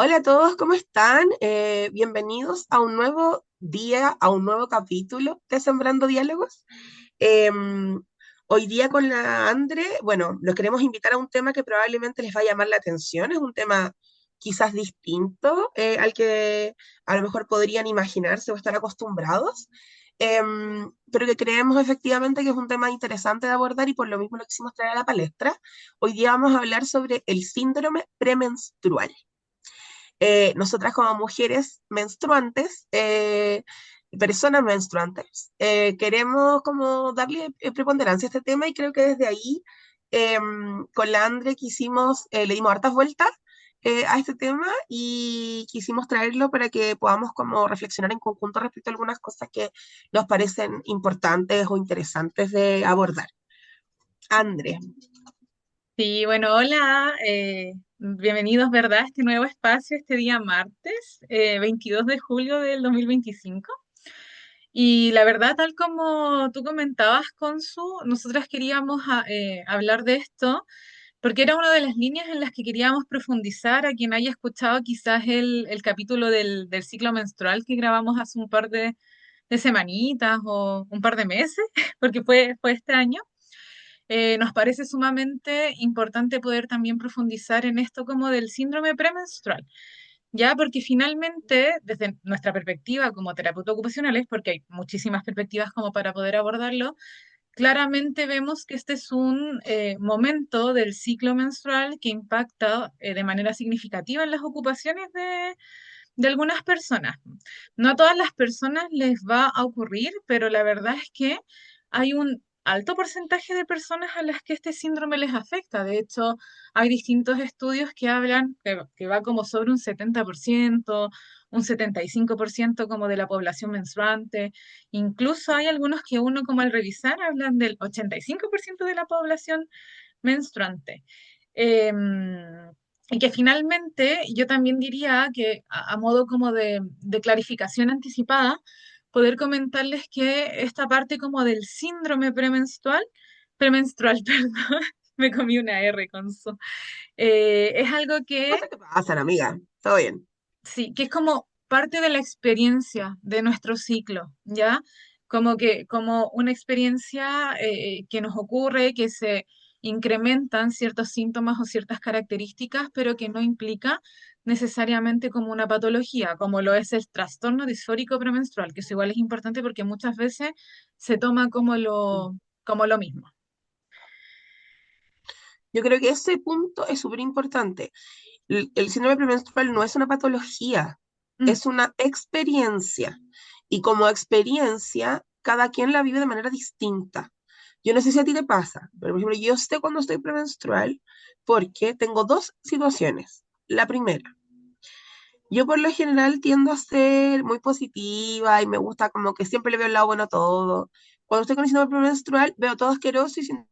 Hola a todos, ¿cómo están? Bienvenidos a un nuevo día, a un nuevo capítulo de Sembrando Diálogos. Em, Hoy día con la Andre, bueno, los queremos invitar a un tema que probablemente les va a llamar la atención. Es un tema quizás distinto al que a lo mejor podrían imaginarse o estar acostumbrados, pero que creemos efectivamente que es un tema interesante de abordar y por lo mismo lo quisimos traer a la palestra. Hoy día vamos a hablar sobre el síndrome premenstrual. Nosotras como mujeres menstruantes, personas menstruantes, queremos como darle preponderancia a este tema y creo que desde ahí con la Andre quisimos, le dimos hartas vueltas a este tema y quisimos traerlo para que podamos como reflexionar en conjunto respecto a algunas cosas que nos parecen importantes o interesantes de abordar. Andre, Sí, bueno, hola, bienvenidos, ¿verdad? A este nuevo espacio, este día martes, 22 de julio del 2025. Y la verdad, tal como tú comentabas, Consu, nosotras queríamos hablar de esto porque era una de las líneas en las que queríamos profundizar. A quien haya escuchado quizás el capítulo del ciclo menstrual que grabamos hace un par de semanitas o un par de meses, porque fue este año. Nos parece sumamente importante poder también profundizar en esto como del síndrome premenstrual, ¿ya? Porque finalmente, desde nuestra perspectiva como terapeuta ocupacionales, porque hay muchísimas perspectivas como para poder abordarlo, claramente vemos que este es un momento del ciclo menstrual que impacta de manera significativa en las ocupaciones de algunas personas. No a todas las personas les va a ocurrir, pero la verdad es que hay un alto porcentaje de personas a las que este síndrome les afecta. De hecho, hay distintos estudios que hablan que va como sobre un 70%, un 75% como de la población menstruante. Incluso hay algunos que uno como al revisar hablan del 85% de la población menstruante. Y que finalmente yo también diría que a modo como de clarificación anticipada, poder comentarles que esta parte como del síndrome premenstrual, perdón, me comí una R con su, es algo que cosas que pasan, amiga, todo bien. sí, que es como parte de la experiencia de nuestro ciclo, ¿ya? Como una experiencia que nos ocurre, que se incrementan ciertos síntomas o ciertas características, pero que no implica necesariamente como una patología, como lo es el trastorno disfórico premenstrual, que eso igual es importante porque muchas veces se toma como lo mismo. Yo creo que ese punto es súper importante. El síndrome premenstrual no es una patología, Mm, es una experiencia. Y como experiencia, cada quien la vive de manera distinta. Yo no sé si a ti te pasa, pero por ejemplo, yo sé cuando estoy premenstrual porque tengo dos situaciones. La primera, yo por lo general tiendo a ser muy positiva y me gusta como que siempre le veo el lado bueno a todo. Cuando estoy con el síndrome premenstrual, veo todo asqueroso y siento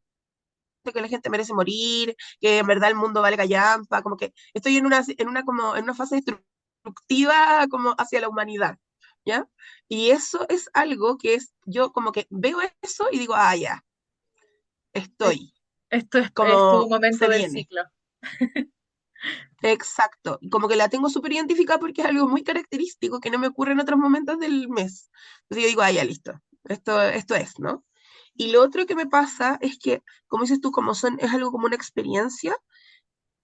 que la gente merece morir, que en verdad el mundo vale callampa, como que estoy en una fase destructiva como hacia la humanidad, ¿ya? Y eso es algo que es, yo como que veo eso y digo, ah, ya, es- estoy, Esto es tu como momento se del viene. ciclo. Exacto, y como que la tengo súper identificada porque es algo muy característico que no me ocurre en otros momentos del mes. Entonces yo digo, ah, ya, listo, esto es, ¿no? Y lo otro que me pasa es que, como dices tú, es algo como una experiencia.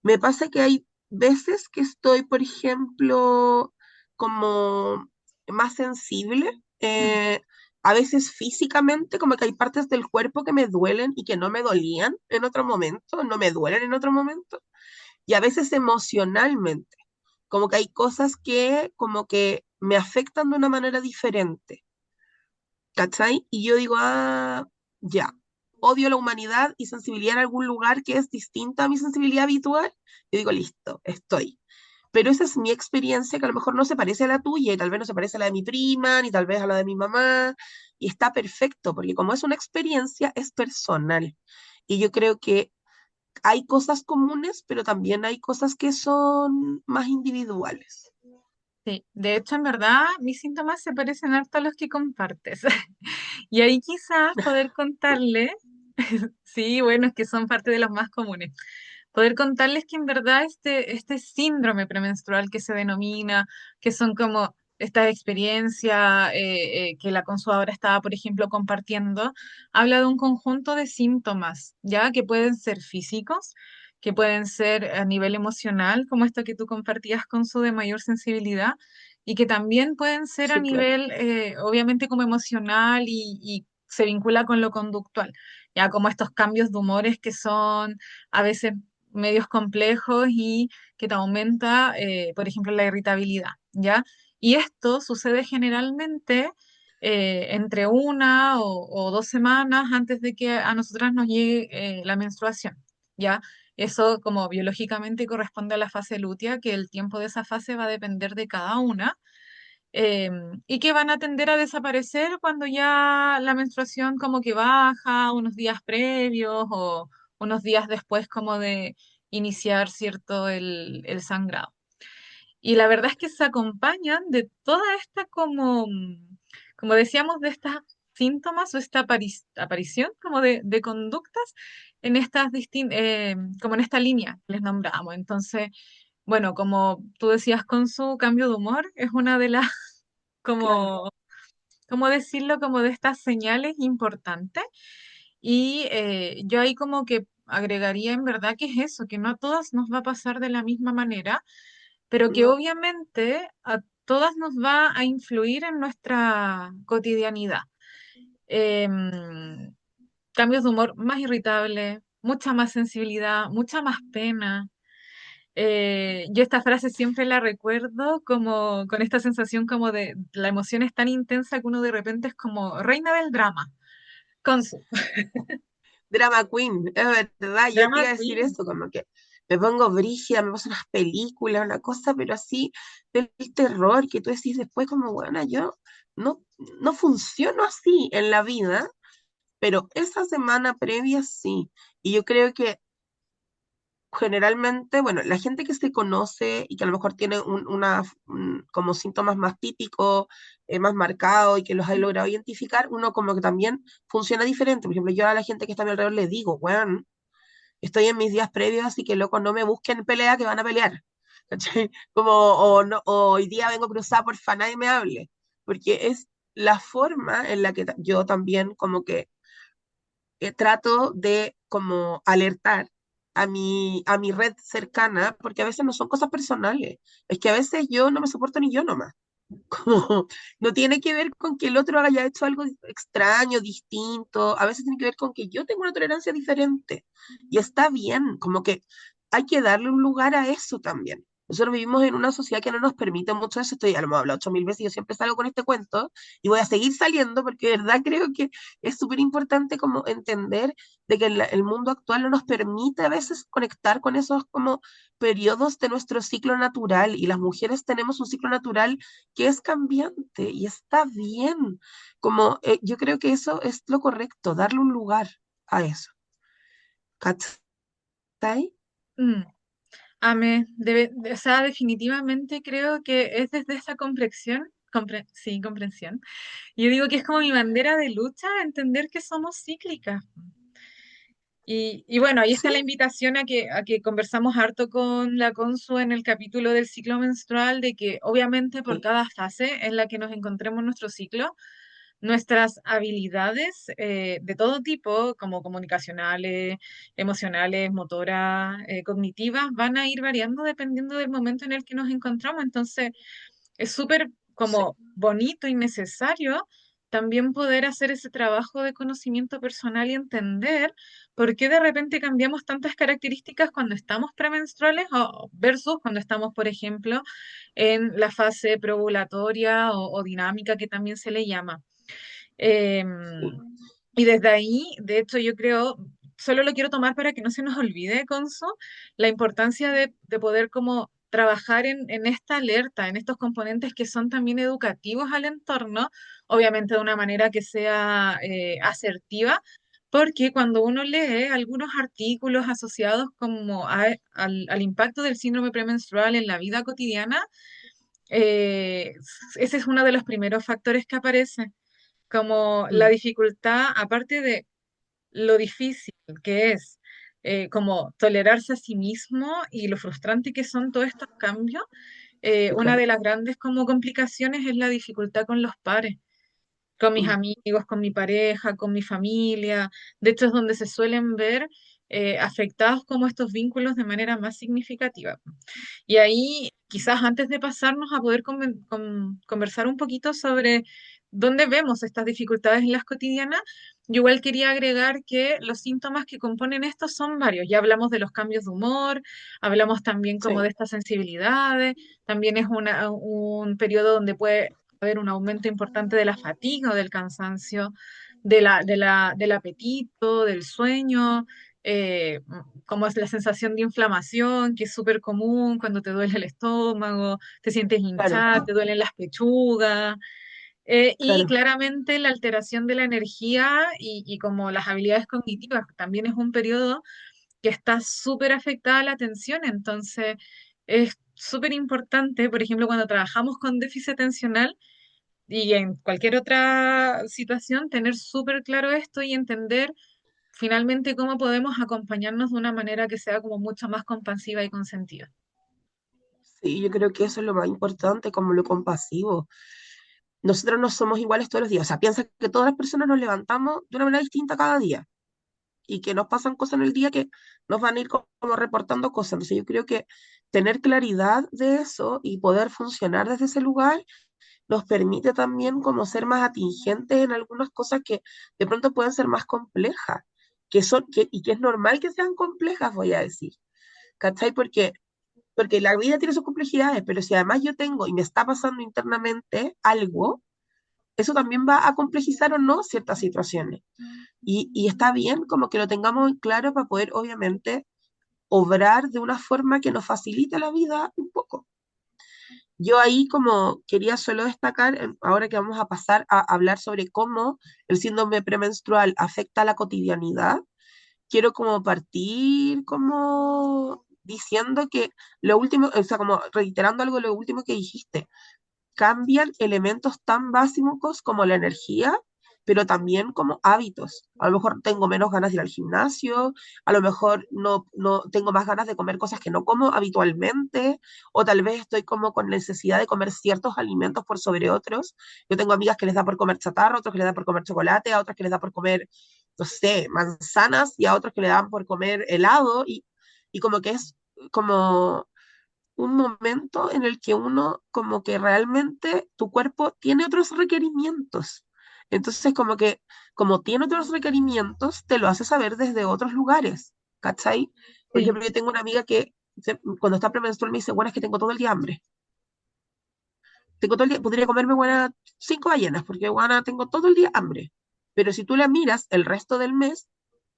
Me pasa que hay veces que estoy, por ejemplo, como más sensible, Mm. a veces físicamente, como que hay partes del cuerpo que me duelen y que no me dolían en otro momento, no me duelen en otro momento, y a veces emocionalmente, como que hay cosas que como que me afectan de una manera diferente. ¿Cachai? Y yo digo, ah, ya, odio la humanidad y sensibilidad en algún lugar que es distinta a mi sensibilidad habitual. Yo digo, listo, estoy. Pero esa es mi experiencia que a lo mejor no se parece a la tuya y tal vez no se parece a la de mi prima, ni tal vez a la de mi mamá. Y está perfecto, porque como es una experiencia, es personal. Y yo creo que hay cosas comunes, pero también hay cosas que son más individuales. Sí, de hecho, en verdad, mis síntomas se parecen harto a los que compartes. Y ahí quizás poder contarle, sí, bueno, es que son parte de los más comunes. poder contarles que en verdad este síndrome premenstrual que se denomina, que son como esta experiencia que la Consu ahora estaba, por ejemplo, compartiendo, habla de un conjunto de síntomas, ¿ya? Que pueden ser físicos, que pueden ser a nivel emocional, como esto que tú compartías con su de mayor sensibilidad, y que también pueden ser a Sí, claro, nivel, obviamente, como emocional y se vincula con lo conductual, ya como estos cambios de humores que son a veces medios complejos y que te aumenta, por ejemplo, la irritabilidad, ¿ya? Y esto sucede generalmente entre una o 2 semanas antes de que a nosotras nos llegue la menstruación, ¿ya? Eso como biológicamente corresponde a la fase lútea, que el tiempo de esa fase va a depender de cada una eh, y que van a tender a desaparecer cuando ya la menstruación como que baja unos días previos o unos días después como de iniciar, ¿cierto?, el sangrado. Y la verdad es que se acompañan de toda esta como, como decíamos, de estas síntomas o esta aparición como de conductas en estas como en esta línea que les nombramos. Entonces, bueno, como tú decías con su cambio de humor, es una de las claro. como, ¿cómo decirlo? Como de estas señales importantes. Y yo ahí como que agregaría en verdad que es eso, que no a todas nos va a pasar de la misma manera, pero que No, obviamente a todas nos va a influir en nuestra cotidianidad. Em, Cambios de humor más irritables, mucha más sensibilidad, mucha más pena. Yo esta frase siempre la recuerdo como con esta sensación como de la emoción es tan intensa que uno de repente es como reina del drama, con su drama queen, es verdad, yo te drama iba a decir queen. eso, como que me pongo brígida, me pasan unas películas, una cosa, pero así del terror que tú decís después como, bueno, yo no, no funciono así en la vida, pero esa semana previa sí. Y yo creo que generalmente, bueno, la gente que se conoce y que a lo mejor tiene como síntomas más típicos, más marcados y que los ha logrado identificar, uno como que también funciona diferente. Por ejemplo, yo a la gente que está a mi alrededor le digo, weón, estoy en mis días previos, así que loco, no me busquen pelea que van a pelear. ¿Cachai? Como, o, no, o hoy día vengo cruzada, porfa, nadie me hable. Porque es la forma en la que yo también como que trato de como alertar a mi red cercana, porque a veces no son cosas personales, es que a veces yo no me soporto ni yo nomás. Como, no tiene que ver con que el otro haya hecho algo extraño, distinto, a veces tiene que ver con que yo tengo una tolerancia diferente y está bien, como que hay que darle un lugar a eso también. Nosotros vivimos en una sociedad que no nos permite mucho eso, esto ya lo hemos hablado 8000 veces y yo siempre salgo con este cuento y voy a seguir saliendo porque de verdad creo que es súper importante como entender de que el mundo actual no nos permite a veces conectar con esos como periodos de nuestro ciclo natural y las mujeres tenemos un ciclo natural que es cambiante y está bien. Como yo creo que eso es lo correcto, darle un lugar a eso. ¿Cachai? Mm, o sea, definitivamente creo que es desde esa comprensión, sí, comprensión. Yo digo que es como mi bandera de lucha, entender que somos cíclicas. Y bueno, ahí está Sí, la invitación a que conversamos harto con la Consu en el capítulo del ciclo menstrual, de que obviamente por sí, cada fase en la que nos encontremos en nuestro ciclo, nuestras habilidades de todo tipo, como comunicacionales, emocionales, motoras, cognitivas, van a ir variando dependiendo del momento en el que nos encontramos. Entonces, es súper sí. como bonito y necesario también poder hacer ese trabajo de conocimiento personal y entender por qué de repente cambiamos tantas características cuando estamos premenstruales o versus cuando estamos, por ejemplo, en la fase preovulatoria o dinámica que también se le llama. Sí. Y desde ahí, de hecho, yo creo, solo lo quiero tomar para que no se nos olvide, Conso, la importancia de poder como trabajar en esta alerta, en estos componentes que son también educativos al entorno, obviamente de una manera que sea asertiva, porque cuando uno lee algunos artículos asociados como al impacto del síndrome premenstrual en la vida cotidiana, eh, ese es uno de los primeros factores que aparece como la Mm, dificultad, aparte de lo difícil que es como tolerarse a sí mismo y lo frustrante que son todos estos cambios. Una Claro, de las grandes como complicaciones es la dificultad con los pares, con mis mm, amigos, con mi pareja, con mi familia. De hecho, es donde se suelen ver afectados como estos vínculos de manera más significativa. Y ahí, quizás antes de pasarnos a poder conversar un poquito sobre dónde vemos estas dificultades en las cotidianas, yo igual quería agregar que los síntomas que componen esto son varios. Ya hablamos de los cambios de humor, hablamos también como de sí, estas sensibilidades, también es un periodo donde puede haber un aumento importante de la fatiga o del cansancio, del apetito, del sueño, como es la sensación de inflamación, que es súper común cuando te duele el estómago, te sientes claro, hinchada, te duelen las pechugas, y claro. claramente la alteración de la energía y como las habilidades cognitivas, también es un periodo que está súper afectada a la atención, entonces es súper importante, por ejemplo, cuando trabajamos con déficit atencional, y en cualquier otra situación, tener súper claro esto y entender finalmente cómo podemos acompañarnos de una manera que sea como mucho más compasiva y consentida. Sí, yo creo que eso es lo más importante, como lo compasivo. Nosotros no somos iguales todos los días. O sea, piensa que todas las personas nos levantamos de una manera distinta cada día y que nos pasan cosas en el día que nos van a ir como reportando cosas. Entonces yo creo que tener claridad de eso y poder funcionar desde ese lugar nos permite también como ser más atingentes en algunas cosas que de pronto pueden ser más complejas, y que es normal que sean complejas, voy a decir. ¿Cachai? Porque la vida tiene sus complejidades, pero si además yo tengo y me está pasando internamente algo, eso también va a complejizar o no ciertas situaciones. Y está bien como que lo tengamos en claro para poder, obviamente, obrar de una forma que nos facilite la vida un poco. Yo ahí como quería solo destacar, ahora que vamos a pasar a hablar sobre cómo el síndrome premenstrual afecta a la cotidianidad, quiero como partir como diciendo que lo último, o sea, como reiterando algo de lo último que dijiste, cambian elementos tan básicos como la energía, pero también como hábitos. A lo mejor tengo menos ganas de ir al gimnasio, a lo mejor no tengo más ganas de comer cosas que no como habitualmente, o tal vez estoy como con necesidad de comer ciertos alimentos por sobre otros. Yo tengo amigas que les da por comer chatarra, otros que les da por comer chocolate, a otras que les da por comer, no sé, manzanas, y a otros que le dan por comer helado, y como que es como un momento en el que uno como que realmente tu cuerpo tiene otros requerimientos. Entonces como que como tiene otros requerimientos, te lo hace saber desde otros lugares, ¿cachai? Por Sí, ejemplo, yo tengo una amiga que cuando está premenstrual me dice, bueno, es que tengo todo el día hambre. Tengo todo el día, podría comerme, buena, 5 ballenas, porque, buena, tengo todo el día hambre. Pero si tú la miras el resto del mes,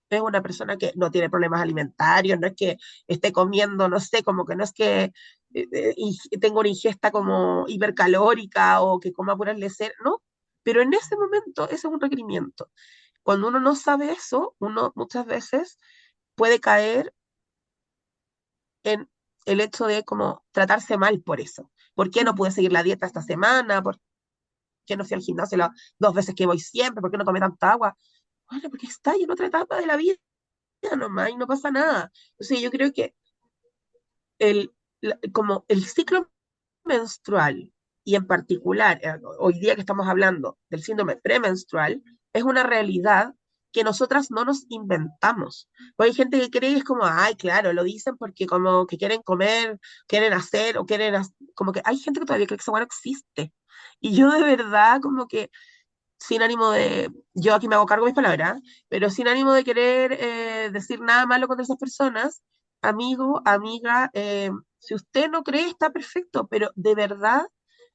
es una persona que no tiene problemas alimentarios, no es que esté comiendo, no sé, como que no es que tenga una ingesta como hipercalórica o que coma puras leceras, ¿no? Pero en ese momento ese es un requerimiento. Cuando uno no sabe eso, uno muchas veces puede caer en el hecho de como tratarse mal por eso. ¿Por qué no ujú, pude seguir la dieta esta semana? ¿Por qué no fui al gimnasio las 2 veces que voy siempre? ¿Por qué no tomé tanta agua? Bueno, porque está en otra etapa de la vida nomás y no pasa nada. Entonces yo creo que como el ciclo menstrual y en particular hoy día que estamos hablando del síndrome premenstrual es una realidad que nosotras no nos inventamos. Porque hay gente que cree que es como, ay, claro, lo dicen porque como que quieren comer, quieren hacer o quieren, como que hay gente que todavía cree que eso no existe. Y yo de verdad como que sin ánimo de, yo aquí me hago cargo de mis palabras, pero sin ánimo de querer decir nada malo contra esas personas, amigo, amiga, si usted no cree, está perfecto, pero de verdad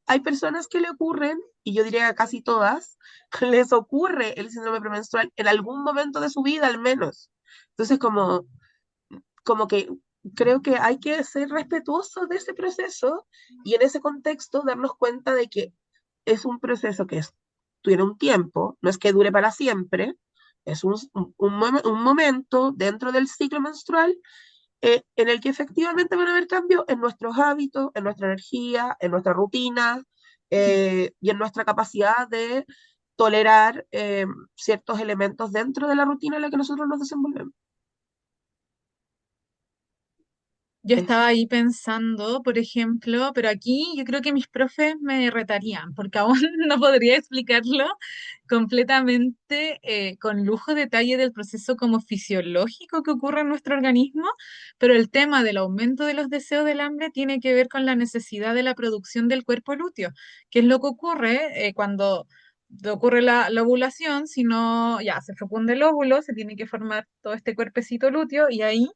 hay personas que le ocurren, y yo diría que casi todas, les ocurre el síndrome premenstrual en algún momento de su vida al menos. Entonces, como que creo que hay que ser respetuosos de ese proceso y en ese contexto darnos cuenta de que es un proceso que tiene un tiempo, no es que dure para siempre, es un momento dentro del ciclo menstrual en el que efectivamente van a haber cambios en nuestros hábitos, en nuestra energía, en nuestra rutina sí. y en nuestra capacidad de tolerar ciertos elementos dentro de la rutina en la que nosotros nos desenvolvemos. Yo estaba Es, ahí pensando, por ejemplo, pero aquí yo creo que mis profes me retarían, porque aún no podría explicarlo completamente con lujo de detalle del proceso como fisiológico que ocurre en nuestro organismo, pero el tema del aumento de los deseos del hambre tiene que ver con la necesidad de la producción del cuerpo lúteo, que es lo que ocurre cuando ocurre la ovulación, si no, ya se fecunda el óvulo, se tiene que formar todo este cuerpecito lúteo y ahí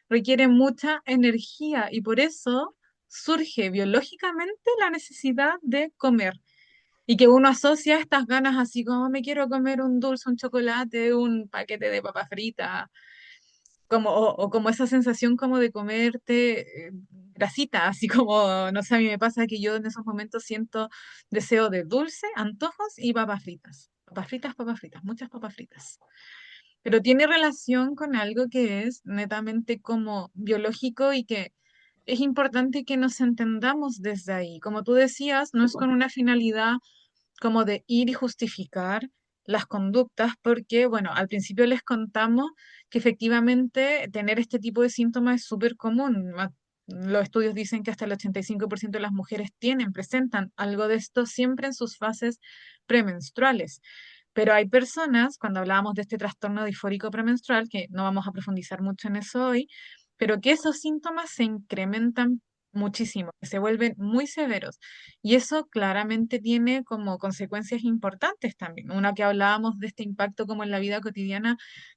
requiere mucha energía y por eso surge biológicamente la necesidad de comer. Y que uno asocia estas ganas así como me quiero comer un dulce, un chocolate, un paquete de papas fritas, como, o como esa sensación como de comerte grasita, así como, no sé, a mí me pasa que yo en esos momentos siento deseo de dulce, antojos y papas fritas. Papas fritas, muchas papas fritas. Pero tiene relación con algo que es netamente como biológico y que es importante que nos entendamos desde ahí. Como tú decías, no sí, es po, con una finalidad como de ir y justificar las conductas, porque, bueno, al principio les contamos que efectivamente tener este tipo de síntomas es súper común. Los estudios dicen que hasta el 85% de las mujeres presentan algo de esto siempre en sus fases premenstruales. Pero hay personas, cuando hablábamos de este trastorno disfórico premenstrual, que no vamos a profundizar mucho en eso hoy, pero que esos síntomas se incrementan muchísimo, que se vuelven muy severos. Y eso claramente tiene como consecuencias importantes también. Una que hablábamos de este impacto como en la vida cotidiana,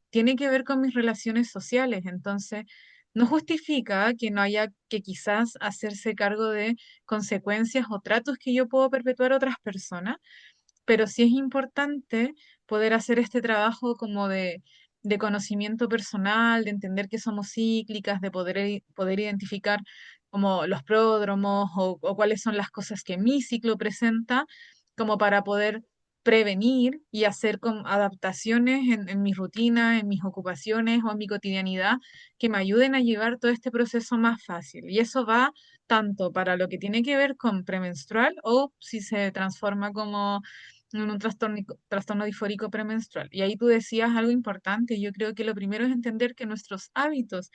tiene que ver con mis relaciones sociales. Entonces, no justifica que no haya que quizás hacerse cargo de consecuencias o tratos que yo puedo perpetuar a otras personas, pero sí es importante poder hacer este trabajo como de conocimiento personal, de entender que somos cíclicas, de poder identificar como los pródromos o cuáles son las cosas que mi ciclo presenta, como para poder prevenir y hacer adaptaciones en mi rutina, en mis ocupaciones o en mi cotidianidad que me ayuden a llevar todo este proceso más fácil. Y eso va tanto para lo que tiene que ver con premenstrual o si se transforma como en un trastorno disfórico premenstrual. Y ahí tú decías algo importante. Yo creo que lo primero es entender que nuestros hábitos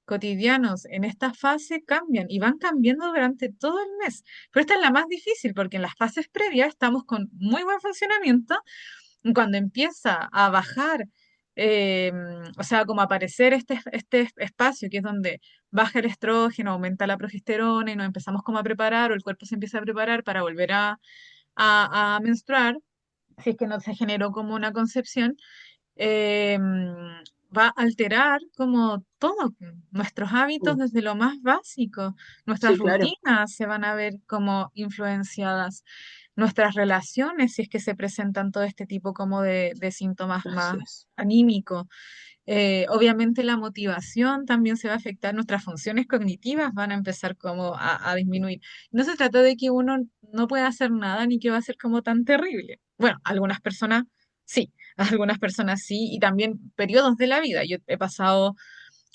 cotidianos en esta fase cambian y van cambiando durante todo el mes. Pero esta es la más difícil porque en las fases previas estamos con muy buen funcionamiento. Y cuando empieza a bajar, eh, o sea, como aparecer este espacio que es donde baja el estrógeno, aumenta la progesterona y nos empezamos como a preparar o el cuerpo se empieza a preparar para volver a menstruar, si es que no se generó como una concepción, va a alterar como todo, nuestros hábitos mm, desde lo más básico, nuestras sí, claro, rutinas se van a ver como influenciadas, nuestras relaciones, si es que se presentan todo este tipo como de síntomas así más es. anímicos. Obviamente la motivación también se va a afectar, nuestras funciones cognitivas van a empezar como a disminuir. No se trata de que uno no pueda hacer nada ni que va a ser como tan terrible. Bueno, algunas personas sí, algunas personas sí, y también periodos de la vida. Yo he pasado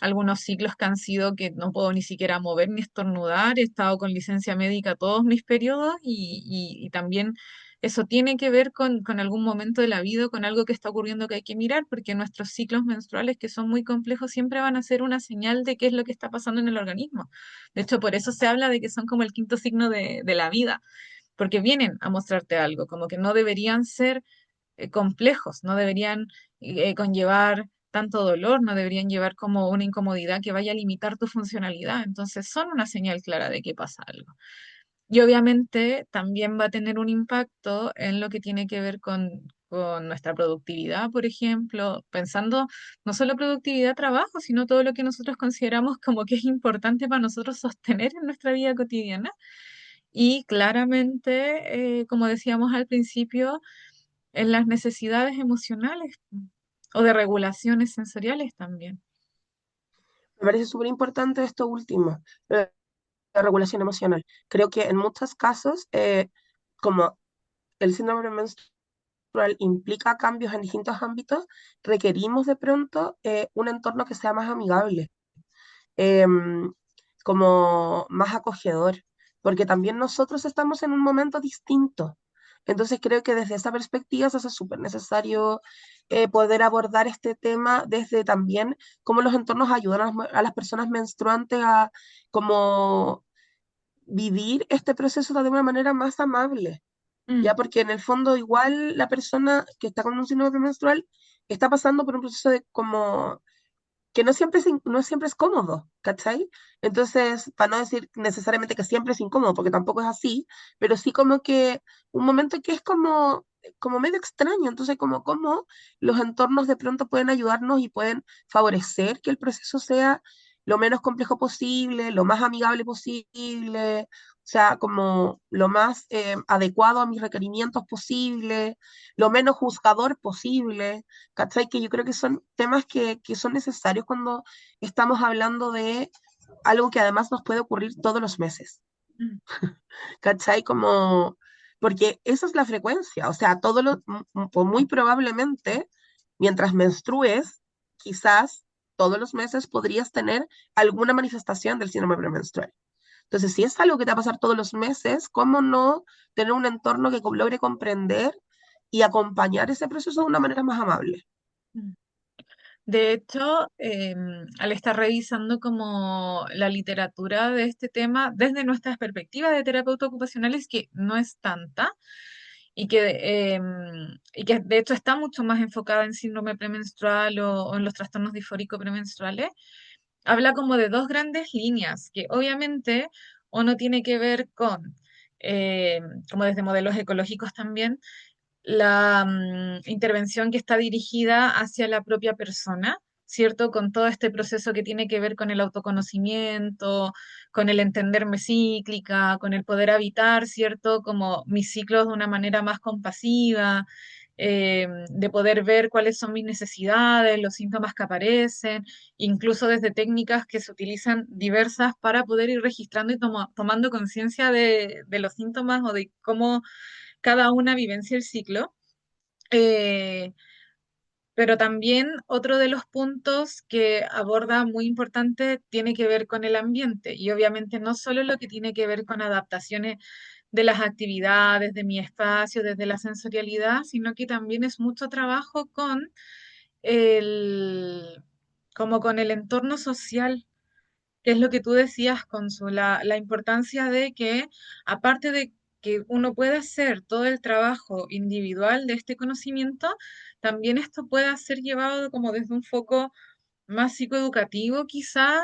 algunos ciclos que han sido que no puedo ni siquiera mover ni estornudar, he estado con licencia médica todos mis periodos y también eso tiene que ver con algún momento de la vida, con algo que está ocurriendo que hay que mirar, porque nuestros ciclos menstruales, que son muy complejos, siempre van a ser una señal de qué es lo que está pasando en el organismo. De hecho, por eso se habla de que son como el quinto signo de la vida, porque vienen a mostrarte algo, como que no deberían ser complejos, no deberían conllevar tanto dolor, no deberían llevar como una incomodidad que vaya a limitar tu funcionalidad. Entonces son una señal clara de que pasa algo. Y obviamente también va a tener un impacto en lo que tiene que ver con nuestra productividad, por ejemplo, pensando no solo productividad trabajo, sino todo lo que nosotros consideramos como que es importante para nosotros sostener en nuestra vida cotidiana. Y claramente, como decíamos al principio, en las necesidades emocionales o de regulaciones sensoriales también. Me parece súper importante esto último, la regulación emocional. Creo que en muchos casos, como el síndrome menstrual implica cambios en distintos ámbitos, requerimos de pronto un entorno que sea más amigable, em, como más acogedor, porque también nosotros estamos en un momento distinto. Entonces creo que desde esa perspectiva se hace súper necesario poder abordar este tema desde también cómo los entornos ayudan a las personas menstruantes a como vivir este proceso de una manera más amable, Mm, ya porque en el fondo igual la persona que está con un síndrome premenstrual está pasando por un proceso de como que no siempre es cómodo, ¿cachai? Entonces, para no decir necesariamente que siempre es incómodo, porque tampoco es así, pero sí como que un momento que es como medio extraño, entonces como los entornos de pronto pueden ayudarnos y pueden favorecer que el proceso sea lo menos complejo posible, lo más amigable posible, o sea, como lo más adecuado a mis requerimientos posible, lo menos juzgador posible. ¿Cachai? Que yo creo que son temas que son necesarios cuando estamos hablando de algo que además nos puede ocurrir todos los meses. mm, ¿Cachai? Como, porque esa es la frecuencia, o sea, pues muy probablemente, mientras menstrues, quizás todos los meses podrías tener alguna manifestación del síndrome premenstrual. Entonces, si es algo que te va a pasar todos los meses, ¿cómo no tener un entorno que logre comprender y acompañar ese proceso de una manera más amable? mm. De hecho, al estar revisando como la literatura de este tema desde nuestras perspectivas de terapeuta ocupacionales, que no es tanta y que de hecho está mucho más enfocada en síndrome premenstrual o en los trastornos disfóricos premenstruales, habla como de dos grandes líneas, que obviamente uno tiene que ver con, como desde modelos ecológicos también, la intervención que está dirigida hacia la propia persona, ¿cierto? Con todo este proceso que tiene que ver con el autoconocimiento, con el entenderme cíclica, con el poder habitar, ¿cierto? Como mis ciclos de una manera más compasiva, de poder ver cuáles son mis necesidades, los síntomas que aparecen, incluso desde técnicas que se utilizan diversas para poder ir registrando y tomando conciencia de los síntomas o de cómo cada una vivencia el ciclo. Eh, pero también otro de los puntos que aborda muy importante tiene que ver con el ambiente y obviamente no solo lo que tiene que ver con adaptaciones de las actividades, de mi espacio, desde la sensorialidad, sino que también es mucho trabajo con el, como con el entorno social, que es lo que tú decías, Consu, la importancia de que, aparte de que uno pueda hacer todo el trabajo individual de este conocimiento, también esto pueda ser llevado como desde un foco más psicoeducativo, quizás,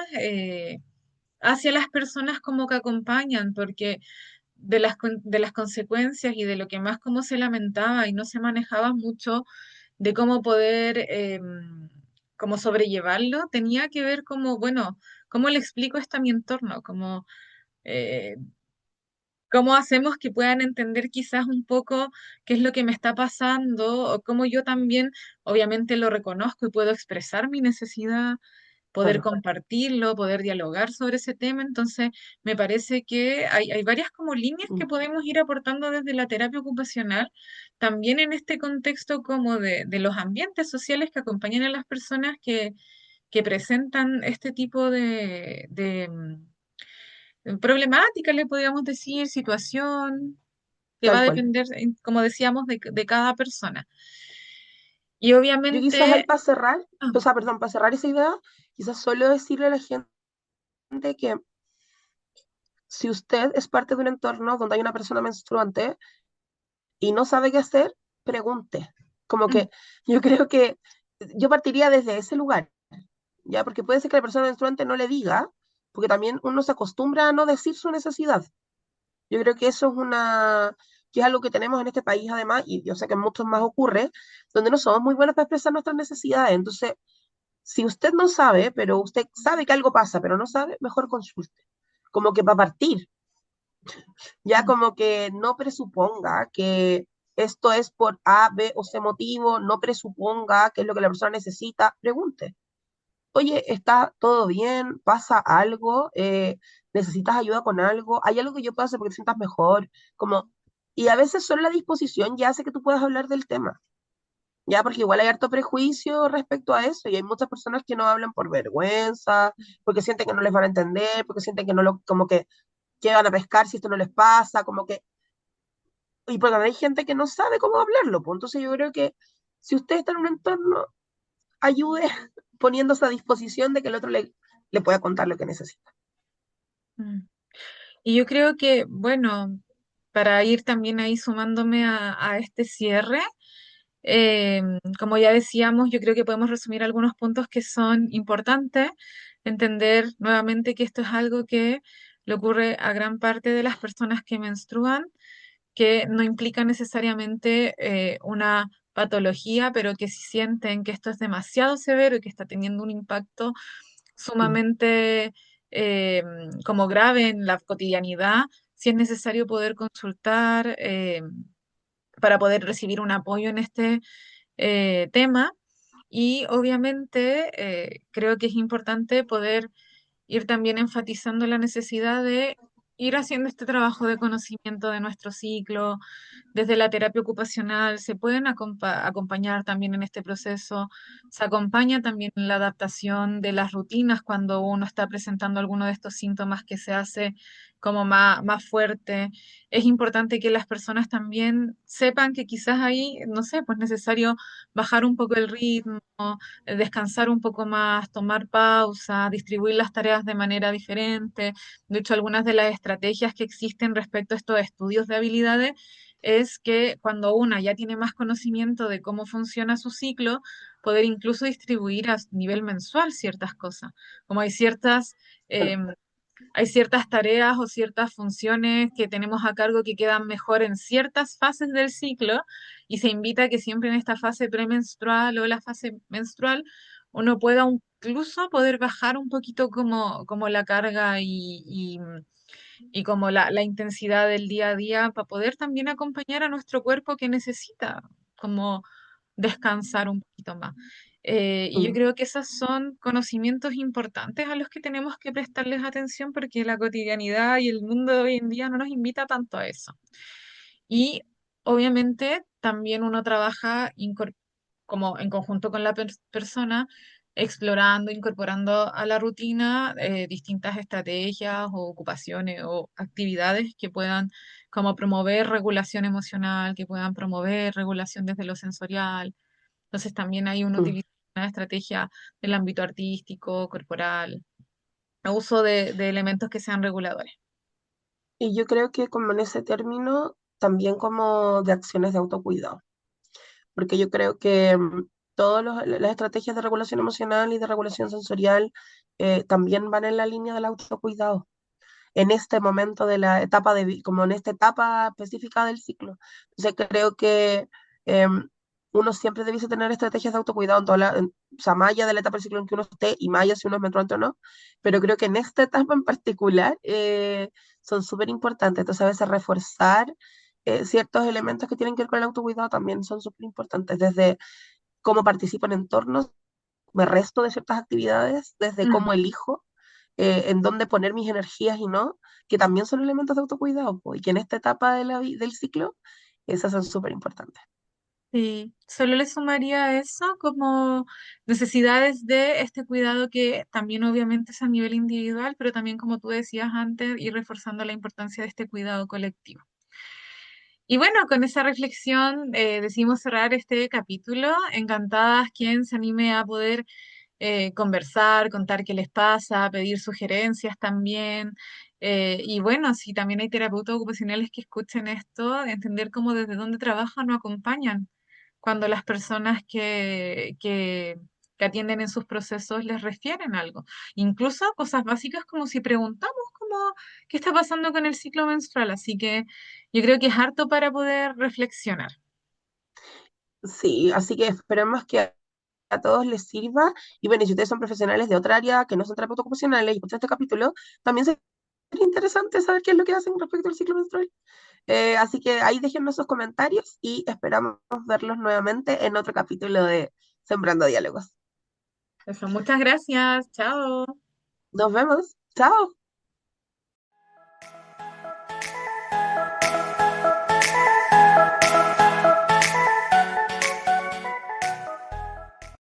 hacia las personas como que acompañan, porque de las consecuencias y de lo que más como se lamentaba y no se manejaba mucho de cómo poder como sobrellevarlo, tenía que ver como, bueno, ¿cómo le explico esto a mi entorno? Como, eh, ¿cómo hacemos que puedan entender quizás un poco qué es lo que me está pasando o cómo yo también, obviamente lo reconozco y puedo expresar mi necesidad, poder Claro. compartirlo, poder dialogar sobre ese tema? Entonces, me parece que hay varias como líneas que Mm. podemos ir aportando desde la terapia ocupacional, también en este contexto como de los ambientes sociales que acompañan a las personas que presentan este tipo de problemática, le podríamos decir, situación, que va Tal a cual. depender, como decíamos, de cada persona. Y Yo quizás ahí obviamente, para cerrar, ah, o sea, perdón, para cerrar esa idea, quizás solo decirle a la gente que si usted es parte de un entorno donde hay una persona menstruante y no sabe qué hacer, pregunte. Como mm, que yo creo que yo partiría desde ese lugar, ¿ya? Porque puede ser que la persona menstruante no le diga, porque también uno se acostumbra a no decir su necesidad. Yo creo que eso que es algo que tenemos en este país además, y yo sé que en muchos más ocurre, donde no somos muy buenos para expresar nuestras necesidades. Entonces, si usted no sabe, pero usted sabe que algo pasa, pero no sabe, mejor consulte. Como que para partir, ya mm, como que no presuponga que esto es por A, B o C motivo, no presuponga que es lo que la persona necesita, pregunte. Oye, ¿está todo bien? ¿Pasa algo? ¿Necesitas ayuda con algo? ¿Hay algo que yo pueda hacer porque te sientas mejor? Como, y a veces solo la disposición ya hace que tú puedas hablar del tema. Ya, porque igual hay harto prejuicio respecto a eso y hay muchas personas que no hablan por vergüenza, porque sienten que no les van a entender, porque sienten que no lo, como que van a pescar si esto no les pasa, como que, y porque hay gente que no sabe cómo hablarlo, pues entonces yo creo que si usted está en un entorno, ayude poniéndose a disposición de que el otro le pueda contar lo que necesita. Mm. Y yo creo que, bueno, para ir también ahí sumándome a este cierre, eh, como ya decíamos, yo creo que podemos resumir algunos puntos que son importantes. Entender nuevamente que esto es algo que le ocurre a gran parte de las personas que menstruan, que no implica necesariamente una patología, pero que si sienten que esto es demasiado severo y que está teniendo un impacto Mm, sumamente eh, como grave en la cotidianidad, si es necesario poder consultar para poder recibir un apoyo en este tema. Y obviamente creo que es importante poder ir también enfatizando la necesidad de ir haciendo este trabajo de conocimiento de nuestro ciclo. Desde la terapia ocupacional se pueden acompañar también en este proceso. Se acompaña también en la adaptación de las rutinas cuando uno está presentando alguno de estos síntomas que se hace como más fuerte. Es importante que las personas también sepan que quizás ahí, no sé, pues necesario bajar un poco el ritmo, descansar un poco más, tomar pausa, distribuir las tareas de manera diferente. De hecho, algunas de las estrategias que existen respecto a estos estudios de habilidades es que cuando una ya tiene más conocimiento de cómo funciona su ciclo, poder incluso distribuir a nivel mensual ciertas cosas. Como claro. hay ciertas tareas o ciertas funciones que tenemos a cargo que quedan mejor en ciertas fases del ciclo y se invita a que siempre en esta fase premenstrual o la fase menstrual uno pueda incluso poder bajar un poquito como la carga y como la intensidad del día a día para poder también acompañar a nuestro cuerpo que necesita como descansar un poquito más. Y yo Mm, creo que esos son conocimientos importantes a los que tenemos que prestarles atención porque la cotidianidad y el mundo de hoy en día no nos invita tanto a eso. Y obviamente también uno trabaja como en conjunto con la persona, explorando, incorporando a la rutina distintas estrategias o ocupaciones o actividades que puedan como promover regulación emocional, que puedan promover regulación desde lo sensorial. Entonces también hay uno mm. utiliza una estrategia del ámbito artístico, corporal, uso de elementos que sean reguladores. Y yo creo que como en ese término, también como de acciones de autocuidado, porque yo creo que todas las estrategias de regulación emocional y de regulación sensorial también van en la línea del autocuidado en este momento de la etapa como en esta etapa específica del ciclo. Entonces creo que eh, uno siempre debiese tener estrategias de autocuidado o sea, más allá de la etapa del ciclo en que uno esté y más allá si uno es menstruante o no, pero creo que en esta etapa en particular son súper importantes. Entonces a veces reforzar ciertos elementos que tienen que ver con el autocuidado también son súper importantes, desde cómo participo en entornos, me resto de ciertas actividades, desde Mm. cómo elijo en dónde poner mis energías y no, que también son elementos de autocuidado, po, y que en esta etapa del ciclo, esas son súper importantes. Sí, solo le sumaría a eso como necesidades de este cuidado que también obviamente es a nivel individual, pero también como tú decías antes, ir reforzando la importancia de este cuidado colectivo. Y bueno, con esa reflexión decidimos cerrar este capítulo. Encantadas quien se anime a poder conversar, contar qué les pasa, pedir sugerencias también. Y bueno, si también hay terapeutas ocupacionales que escuchen esto, entender cómo desde dónde trabajan o acompañan cuando las personas que atienden en sus procesos les refieren algo. Incluso cosas básicas como si preguntamos como qué está pasando con el ciclo menstrual. Así que yo creo que es harto para poder reflexionar. Sí, así que esperemos que a todos les sirva. Y bueno, y si ustedes son profesionales de otra área que no son terapeutas ocupacionales y escuchan este capítulo, también sería interesante saber qué es lo que hacen respecto al ciclo menstrual. Así que ahí déjennos sus comentarios y esperamos verlos nuevamente en otro capítulo de Sembrando Diálogos. Eso, muchas gracias. Chao. Nos vemos. Chao.